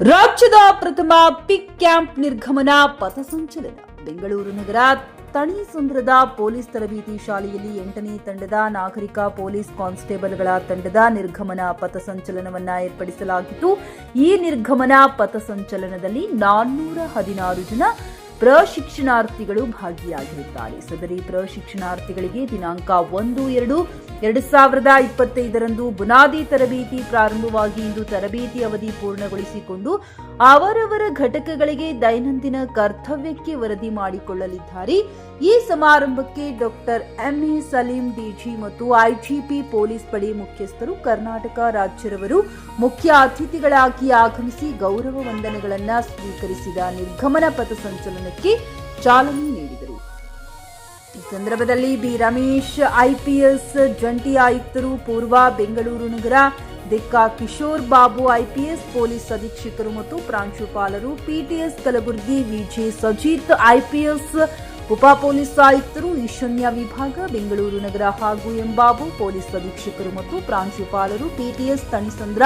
ರಾಜ್ಯದ ಪ್ರಥಮ ಪಿಕ್ ಕ್ಯಾಂಪ್ ನಿರ್ಗಮನ ಪಥಸಂಚಲನ. ಬೆಂಗಳೂರು ನಗರ ತಣಿಸಂದ್ರದ ಪೊಲೀಸ್ ತರಬೇತಿ ಶಾಲೆಯಲ್ಲಿ 8ನೇ ತಂಡದ ನಾಗರಿಕ ಪೊಲೀಸ್ ಕಾನ್ಸ್ಟೇಬಲ್ಗಳ ತಂಡದ ನಿರ್ಗಮನ ಪಥಸಂಚಲನವನ್ನ ಏರ್ಪಡಿಸಲಾಗಿತ್ತು. ಈ ನಿರ್ಗಮನ ಪಥಸಂಚಲನದಲ್ಲಿ 416 ಜನ ಪ್ರಶಿಕ್ಷಣಾರ್ಥಿಗಳು ಭಾಗಿಯಾಗಿರುತ್ತಾರೆ. ಸದರಿ ಪ್ರಶಿಕ್ಷಣಾರ್ಥಿಗಳಿಗೆ ದಿನಾಂಕ 1-2-2025 ಬುನಾದಿ ತರಬೇತಿ ಪ್ರಾರಂಭವಾಗಿ ಇಂದು ತರಬೇತಿ ಅವಧಿ ಪೂರ್ಣಗೊಳಿಸಿಕೊಂಡು ಅವರವರ ಘಟಕಗಳಿಗೆ ದೈನಂದಿನ ಕರ್ತವ್ಯಕ್ಕೆ ವರದಿ ಮಾಡಿಕೊಳ್ಳಲಿದ್ದಾರೆ. ಈ ಸಮಾರಂಭಕ್ಕೆ ಡಾಕ್ಟರ್ ಎಂಎ ಸಲೀಂ ಡಿಜಿ ಮತ್ತು ಐಜಿಪಿ ಪೊಲೀಸ್ ಪಡೆ ಮುಖ್ಯಸ್ಥರು ಕರ್ನಾಟಕ ರಾಜ್ಯರವರು ಮುಖ್ಯ ಅತಿಥಿಗಳಾಗಿ ಆಗಮಿಸಿ ಗೌರವ ವಂದನೆಗಳನ್ನು ಸ್ವೀಕರಿಸಿದ ನಿರ್ಗಮನ ಪಥಸಂಚಲನಕ್ಕೆ ಚಾಲನೆ ನೀಡಿದರು. ಈ ಸಂದರ್ಭದಲ್ಲಿ ಬಿ ರಮೇಶ್ ಐಪಿಎಸ್ ಜಂಟಿ ಆಯುಕ್ತರು, ಪೂರ್ವ ಬೆಂಗಳೂರು ನಗರ ದಿಕ್ಕ ಕಿಶೋರ್ ಬಾಬು ಐಪಿಎಸ್ ಪೊಲೀಸ್ ಅಧೀಕ್ಷಕರು ಮತ್ತು ಪ್ರಾಂಶುಪಾಲರು, ಪಿಟಿಎಸ್ ಕಲಬುರಗಿ ವಿಜೆ ಸಜಿತ್ ಐಪಿಎಸ್ ಉಪ ಪೊಲೀಸ್ ಆಯುಕ್ತರು, ಈಶಾನ್ಯ ವಿಭಾಗ ಬೆಂಗಳೂರು ನಗರ ಹಾಗೂ ಎಂಬಾಬು ಪೊಲೀಸ್ ಅಧೀಕ್ಷಕರು ಮತ್ತು ಪ್ರಾಂಶುಪಾಲರು, ಪಿಟಿಎಸ್ ತಣಿಸಂದ್ರ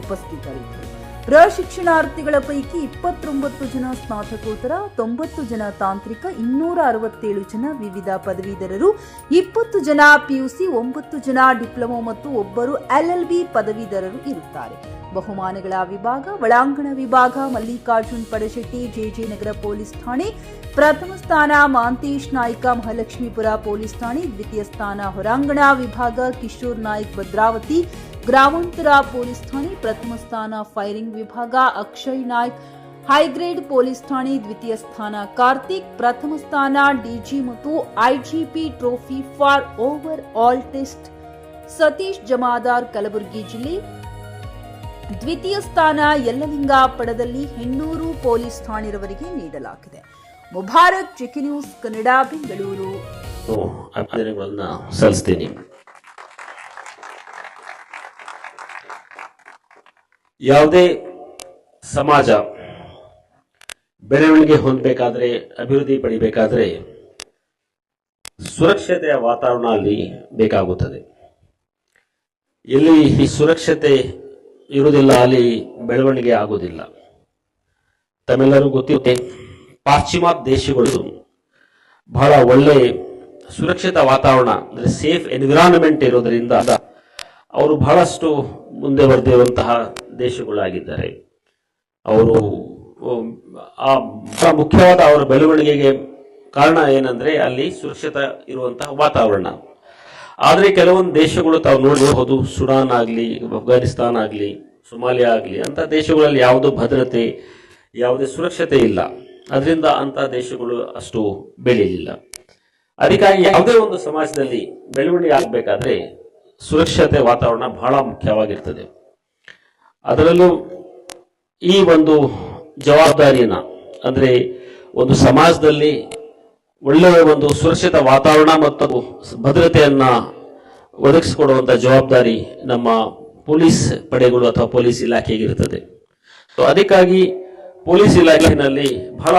ಉಪಸ್ಥಿತರಿದ್ದರು. ಪ್ರಶಿಕ್ಷಣಾರ್ಥಿಗಳ ಪೈಕಿ 29 ಜನ ಸ್ನಾತಕೋತ್ತರ, 90 ಜನ ತಾಂತ್ರಿಕ, 267 ಜನ ವಿವಿಧ ಪದವೀಧರರು, 20 ಜನ ಪಿಯುಸಿ, 9 ಜನ ಡಿಪ್ಲೊಮಾ ಮತ್ತು ಒಬ್ಬರು ಎಲ್ಎಲ್ಬಿ ಪದವೀಧರರು ಇರುತ್ತಾರೆ. ಬಹುಮಾನಗಳ ವಿಭಾಗ: ಒಳಾಂಗಣ ವಿಭಾಗ ಮಲ್ಲಿಕಾರ್ಜುನ್ ಪಡಶೆಟ್ಟಿ ಜೆಜೆ ನಗರ ಪೊಲೀಸ್ ಠಾಣೆ ಪ್ರಥಮ ಸ್ಥಾನ, ಮಾಂತೇಶ್ ನಾಯ್ಕ ಮಹಾಲಕ್ಷ್ಮೀಪುರ ಪೊಲೀಸ್ ಠಾಣೆ ದ್ವಿತೀಯ ಸ್ಥಾನ. ಹೊರಾಂಗಣ ವಿಭಾಗ: ಕಿಶೋರ್ ನಾಯ್ಕ್ ಭದ್ರಾವತಿ ಗ್ರಾಮಾಂತರ ಪೊಲೀಸ್ ಠಾಣೆ ಪ್ರಥಮ ಸ್ಥಾನ. ಫೈರಿಂಗ್ ವಿಭಾಗ: ಅಕ್ಷಯ್ ನಾಯ್ಕ್ ಹೈಗ್ರೇಡ್ ಪೊಲೀಸ್ ಠಾಣೆ ದ್ವಿತೀಯ ಸ್ಥಾನ. ಕಾರ್ತಿಕ್ ಪ್ರಥಮ ಸ್ಥಾನ. ಡಿಜಿ ಮತ್ತು IGP trophy for over all test Satish Jamadar Kalaburagi ಜಿಲ್ಲೆ ದ್ವಿತೀಯ ಸ್ಥಾನ. ಯಲ್ಲಲಿಂಗ ಪಡದಲ್ಲಿ ಹೆಣ್ಣೂರು ಪೊಲೀಸ್ ಠಾಣೆಯವರಿಗೆ ನೀಡಲಾಗಿದೆ. ಮುಬಾರಕ್, ಚಿಕ್ಕಿ ನ್ಯೂಸ್ ಕನ್ನಡ, ಬೆಂಗಳೂರು. ಸಲ್ಲಿಸ್ತೀನಿ. ಯಾವುದೇ ಸಮಾಜ ಬೆಳವಣಿಗೆ ಹೊಂದಬೇಕಾದ್ರೆ, ಅಭಿವೃದ್ಧಿ ಪಡಿಬೇಕಾದ್ರೆ ಸುರಕ್ಷತೆಯ ವಾತಾವರಣ ಅಲ್ಲಿ ಬೇಕಾಗುತ್ತದೆ. ಎಲ್ಲಿ ಈ ಸುರಕ್ಷತೆ ಇರುವುದಿಲ್ಲ ಅಲ್ಲಿ ಬೆಳವಣಿಗೆ ಆಗುವುದಿಲ್ಲ. ತಮ್ಮೆಲ್ಲರೂ ಗೊತ್ತಿದೆ, ಪಾಶ್ಚಿಮಾತ್ಯ ದೇಶಗಳು ಬಹಳ ಒಳ್ಳೆ ಸುರಕ್ಷಿತ ವಾತಾವರಣ ಅಂದ್ರೆ ಸೇಫ್ ಎನ್ವಿರಾನ್ಮೆಂಟ್ ಇರೋದ್ರಿಂದ ಅವರು ಬಹಳಷ್ಟು ಮುಂದೆ ಬರೆದಿರುವಂತಹ ದೇಶಗಳಾಗಿದ್ದಾರೆ. ಅವರು ಮುಖ್ಯವಾದ ಅವರ ಬೆಳವಣಿಗೆಗೆ ಕಾರಣ ಏನಂದ್ರೆ ಅಲ್ಲಿ ಸುರಕ್ಷಿತ ಇರುವಂತಹ ವಾತಾವರಣ. ಆದ್ರೆ ಕೆಲವೊಂದು ದೇಶಗಳು ತಾವು ನೋಡಬಹುದು, ಸುಡಾನ್ ಆಗ್ಲಿ, ಅಫ್ಘಾನಿಸ್ತಾನ್ ಆಗ್ಲಿ, ಸೊಮಾಲಿಯಾ ಆಗ್ಲಿ, ಅಂತ ದೇಶಗಳಲ್ಲಿ ಯಾವುದೋ ಭದ್ರತೆ, ಯಾವುದೇ ಸುರಕ್ಷತೆ ಇಲ್ಲ. ಅದರಿಂದ ಅಂತ ದೇಶಗಳು ಅಷ್ಟು ಬೆಳೆಯಲಿಲ್ಲ. ಅದಕ್ಕಾಗಿ ಯಾವುದೇ ಒಂದು ಸಮಾಜದಲ್ಲಿ ಬೆಳವಣಿಗೆ ಆಗಬೇಕಾದ್ರೆ ಸುರಕ್ಷತೆ ವಾತಾವರಣ ಬಹಳ ಮುಖ್ಯವಾಗಿರ್ತದೆ. ಅದರಲ್ಲೂ ಈ ಒಂದು ಜವಾಬ್ದಾರಿಯನ್ನ ಅಂದ್ರೆ ಒಂದು ಸಮಾಜದಲ್ಲಿ ಒಳ್ಳೆಯ ಒಂದು ಸುರಕ್ಷಿತ ವಾತಾವರಣ ಮತ್ತು ಭದ್ರತೆಯನ್ನ ಒದಗಿಸಿಕೊಡುವಂತ ಜವಾಬ್ದಾರಿ ನಮ್ಮ ಪೊಲೀಸ್ ಪಡೆಗಳು ಅಥವಾ ಪೊಲೀಸ್ ಇಲಾಖೆಗಿರ್ತದೆ. ಅದಕ್ಕಾಗಿ ಪೊಲೀಸ್ ಇಲಾಖೆಯಲ್ಲಿ ಬಹಳ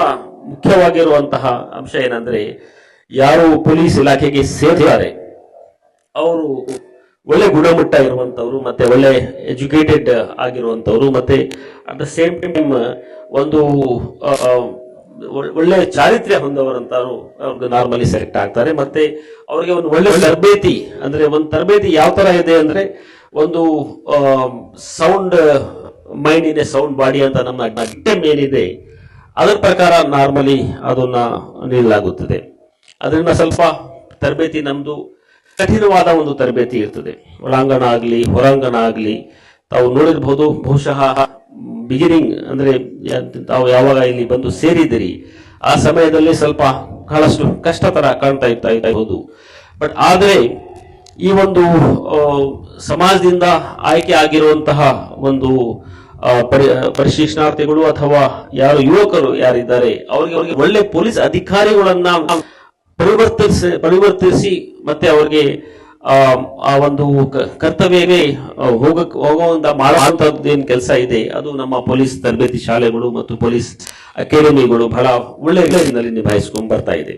ಮುಖ್ಯವಾಗಿರುವಂತಹ ಅಂಶ ಏನಂದ್ರೆ, ಯಾರು ಪೊಲೀಸ್ ಇಲಾಖೆಗೆ ಸೇರ್ತಾರೆ ಅವರು ಒಳ್ಳೆ ಗುಣಮಟ್ಟ ಇರುವಂತವ್ರು, ಮತ್ತೆ ಒಳ್ಳೆ ಎಜುಕೇಟೆಡ್ ಆಗಿರುವಂತವ್ರು, ಮತ್ತೆ ಅಟ್ ದ ಸೇಮ್ ಟೈಮ್ ಒಂದು ಒಳ್ಳೆ ಚಾರಿತ್ರ್ಯ ಹೊಂದವರಂತವ್ರು ಅವ್ರಿಗೆ ನಾರ್ಮಲಿ ಸೆಲೆಕ್ಟ್ ಆಗ್ತಾರೆ. ಮತ್ತೆ ಅವ್ರಿಗೆ ಒಂದು ಒಳ್ಳೆ ತರಬೇತಿ, ಅಂದ್ರೆ ಒಂದು ತರಬೇತಿ ಯಾವ ತರ ಇದೆ ಅಂದ್ರೆ, ಒಂದು ಸೌಂಡ್ ಮೈಂಡ್ ಇದೆ, ಸೌಂಡ್ ಬಾಡಿ ಅಂತ ನಮ್ಮ ಟೈಮ್ ಏನಿದೆ ಅದರ ಪ್ರಕಾರ ನಾರ್ಮಲಿ ಅದನ್ನ ನೀಡಲಾಗುತ್ತದೆ. ಅದರಿಂದ ಸ್ವಲ್ಪ ತರಬೇತಿ ನಮ್ದು ಕಠಿಣವಾದ ಒಂದು ತರಬೇತಿ ಇರ್ತದೆ. ಒಳಾಂಗಣ ಆಗ್ಲಿ, ಹೊರಾಂಗಣ ಆಗ್ಲಿ, ತಾವು ನೋಡಿರ್ಬಹುದು. ಬಹುಶಃ ಬಿಗಿನಿಂಗ್ ಅಂದ್ರೆ ತಾವು ಯಾವಾಗ ಇಲ್ಲಿ ಬಂದು ಸೇರಿದಿರಿ ಆ ಸಮಯದಲ್ಲಿ ಸ್ವಲ್ಪ ಬಹಳಷ್ಟು ಕಷ್ಟ ತರ ಕಾಣ್ತಾ ಇರಬಹುದು. ಬಟ್ ಆದ್ರೆ ಈ ಒಂದು ಸಮಾಜದಿಂದ ಆಯ್ಕೆ ಆಗಿರುವಂತಹ ಒಂದು ಪರಿಶಿಕ್ಷಣಾರ್ಥಿಗಳು ಅಥವಾ ಯಾರು ಯುವಕರು ಯಾರಿದ್ದಾರೆ ಅವರಿಗೆ ಒಳ್ಳೆ ಪೊಲೀಸ್ ಅಧಿಕಾರಿಗಳನ್ನ ಪರಿವರ್ತಿಸಿ ಮತ್ತೆ ಅವರಿಗೆ ಆ ಒಂದು ಕರ್ತವ್ಯವೇ ಹೋಗುವಂತ ಮಾಡುವಂತದ್ದು ಏನ್ ಕೆಲಸ ಇದೆ ಅದು ನಮ್ಮ ಪೊಲೀಸ್ ತರಬೇತಿ ಶಾಲೆಗಳು ಮತ್ತು ಪೊಲೀಸ್ ಅಕಾಡೆಮಿಗಳು ಬಹಳ ಒಳ್ಳೆ ರೀತಿಯಲ್ಲಿ ನಿಭಾಯಿಸಿಕೊಂಡು ಬರ್ತಾ ಇದೆ.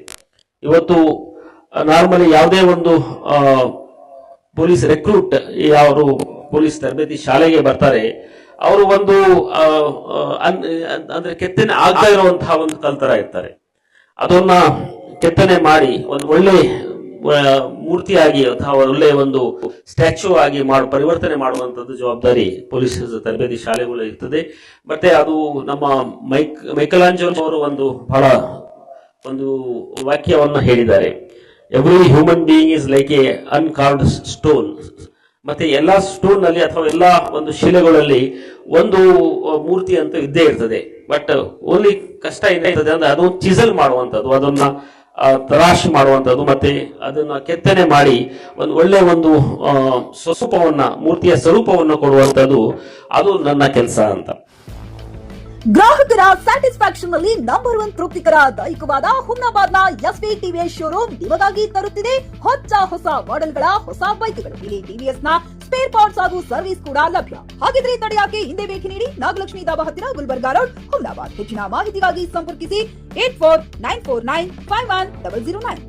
ಇವತ್ತು ನಾರ್ಮಲಿ ಯಾವುದೇ ಒಂದು ಪೊಲೀಸ್ ರೆಕ್ರೂಟ್ ಯಾರು ಪೊಲೀಸ್ ತರಬೇತಿ ಶಾಲೆಗೆ ಬರ್ತಾರೆ ಅವರು ಒಂದು ಅಂದ್ರೆ ಕೆತ್ತನೆ ಆಗ್ತಾ ಇರುವಂತಹ ಒಂದು ಕಲ್ತರ ಇರ್ತಾರೆ. ಅದನ್ನ ಕೆತ್ತನೆ ಮಾಡಿ ಒಂದು ಒಳ್ಳೆ ಮೂರ್ತಿಯಾಗಿ ಅಥವಾ ಒಳ್ಳೆ ಒಂದು ಸ್ಟ್ಯಾಚ್ಯೂ ಆಗಿ ಪರಿವರ್ತನೆ ಮಾಡುವಂತದ್ದು ಜವಾಬ್ದಾರಿ ಪೊಲೀಸ್ ತರಬೇತಿ ಶಾಲೆಗಳು ಇರ್ತದೆ. ಮತ್ತೆ ಅದು ನಮ್ಮ ಮೈಕಲಾಂಜಲೋ ಅವರು ಒಂದು ಬಹಳ ಒಂದು ವಾಕ್ಯವನ್ನ ಹೇಳಿದ್ದಾರೆ, every human being is like a uncarved stone. ಮತ್ತೆ ಎಲ್ಲಾ ಸ್ಟೋನ್ ನಲ್ಲಿ ಅಥವಾ ಎಲ್ಲಾ ಒಂದು ಶಿಲೆಗಳಲ್ಲಿ ಒಂದು ಮೂರ್ತಿ ಅಂತ ಇದ್ದೇ ಇರ್ತದೆ. ಬಟ್ ಓನ್ಲಿ ಕಷ್ಟ ಏನಿರ್ತದೆ ಅಂದ್ರೆ ಅದು ಚಿಸಲ್ ಮಾಡುವಂಥದ್ದು, ಅದನ್ನ ತರಾಶಿ ಮಾಡುವಂಥದ್ದು, ಮತ್ತೆ ಅದನ್ನ ಕೆತ್ತನೆ ಮಾಡಿ ಒಂದು ಒಳ್ಳೆ ಒಂದು ಸ್ವರೂಪವನ್ನ, ಮೂರ್ತಿಯ ಸ್ವರೂಪವನ್ನು ಕೊಡುವಂಥದ್ದು ಅದು ನನ್ನ ಕೆಲಸ ಅಂತ. ಗ್ರಾಹಕರ ಸ್ಯಾಟಿಸ್ಫ್ಯಾಕ್ಷನ್ ನಲ್ಲಿ ನಂಬರ್ 1 ತೃಪ್ತಿಕರ ದೈಹಿಕವಾದ ಹುಮ್ನಾಬಾದ್ನ ಎಸ್ವಿ ಟಿವಿಎಸ್ ಶೋರೂಮ್ ನಿಮಗಾಗಿ ತರುತ್ತಿದೆ ಹೊಸ ಮಾಡೆಲ್ಗಳ ಹೊಸ ಬೈಕ್ಗಳು. ಇಲ್ಲಿ ಟಿವಿಎಸ್ ನ ಸ್ಪೇರ್ ಪಾರ್ಟ್ಸ್ ಹಾಗೂ ಸರ್ವಿಸ್ ಕೂಡ ಲಭ್ಯ. ಹಾಗಿದ್ರೆ ತಡೆಯಾಕೆ ಹಿಂದೆ ಭೇಟಿ ನೀಡಿ, ನಾಗಲಕ್ಷ್ಮಿ ದಾಬಾ ಹತ್ತಿರ ಗುಲ್ಬರ್ಗಾ ರೋಡ್, ಹುಮ್ನಾಬಾದ್. ಹೆಚ್ಚಿನ ಮಾಹಿತಿಗಾಗಿ ಸಂಪರ್ಕಿಸಿ 8494951009.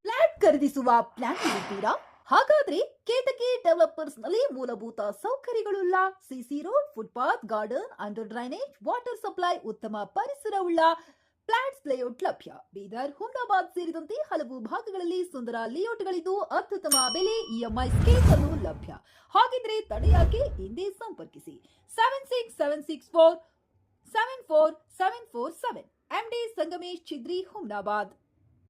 ಫ್ಲಾಟ್ ಖರೀದಿಸುವ ಪ್ಲಾನ್ ಇದ್ದೀರಾ? ಹಾಗಾದ್ರೆ ಕೇತಕಿ ಡೆವಲಪರ್ಸ್ ನಲ್ಲಿ ಮೂಲಭೂತ ಸೌಕರ್ಯಗಳುಳ್ಳ CC road, footpath, garden, under drainage, water supply, ಉತ್ತಮ ಪರಿಸರವುಳ್ಳ ಫ್ಲಾಟ್ಸ್ ಲೇಔಟ್ ಲಭ್ಯ. ಬೀದರ್, ಹುಮ್ನಾಬಾದ್ ಸೇರಿದಂತೆ ಹಲವು ಭಾಗಗಳಲ್ಲಿ ಸುಂದರ ಲೇಔಟ್ಗಳಿದ್ದು ಅತ್ಯುತ್ತಮ ಬೆಲೆ, ಇಎಂಐ ಸ್ಕೀಮ್ಸ್ ಅನ್ನು ಲಭ್ಯ. ಹಾಗಿದ್ರೆ ತಡೆಯಾಕೆ ಹಿಂದೆ ಸಂಪರ್ಕಿಸಿ 76764 74747. MD ಸಂಗಮೇಶ್ ಚಿದ್ರಿ, ಹುಮ್ನಾಬಾದ್.